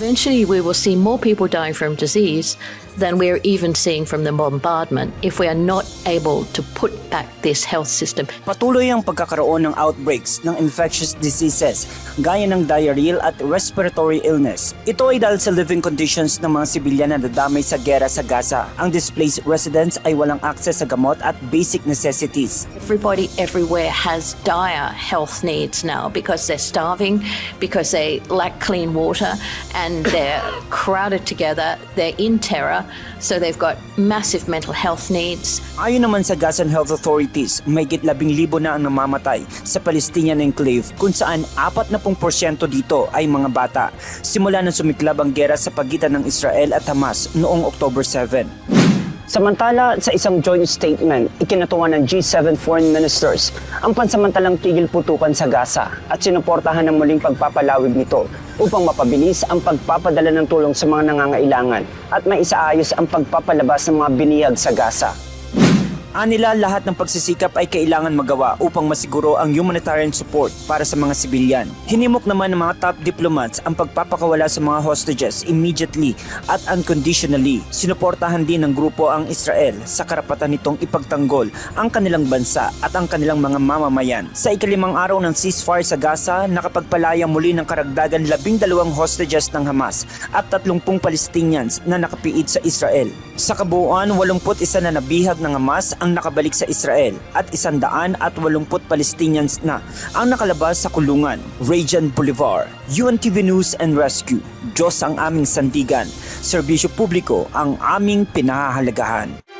Eventually, we will see more people dying from disease than we're even seeing from the bombardment if we are not able to put back this health system. Patuloy ang pagkakaroon ng outbreaks ng infectious diseases gaya ng diarrheal at respiratory illness. Ito ay dahil sa living conditions ng mga sibilyan na nadamay sa gera sa Gaza. Ang displaced residents ay walang access sa gamot at basic necessities. Everybody everywhere has dire health needs now because they're starving, because they lack clean water, and they're crowded together, they're in terror, so they've got massive mental health needs. Ayon naman sa Gazan Health Authorities, may 10,000 na ang namamatay sa Palestinian enclave kung saan 40% dito ay mga bata. Simula nang sumiklab ang gera sa pagitan ng Israel at Hamas noong October 7. Samantala, sa isang joint statement, ikinatuwa ng G7 foreign ministers ang pansamantalang tigil putukan sa Gaza at sinuportahan ng muling pagpapalawig nito upang mapabilis ang pagpapadala ng tulong sa mga nangangailangan at maisaayos ang pagpapalabas ng mga biniyag sa Gaza. Anila, lahat ng pagsisikap ay kailangan magawa upang masiguro ang humanitarian support para sa mga sibilyan. Hinimok naman ng mga top diplomats ang pagpapakawala sa mga hostages immediately at unconditionally. Sinuportahan din ng grupo ang Israel sa karapatan nitong ipagtanggol ang kanilang bansa at ang kanilang mga mamamayan. Sa ikalimang araw ng ceasefire sa Gaza, nakapagpalaya muli ng karagdagan 12 hostages ng Hamas at 30 Palestinians na nakapiit sa Israel. Sa kabuuan, 81 na nabihag ng Hamas ang nakabalik sa Israel at 180 Palestinians na ang nakalabas sa kulungan. Rajan Bolivar, UNTV News and Rescue. Diyos ang aming sandigan, serbisyo publiko ang aming pinahahalagahan.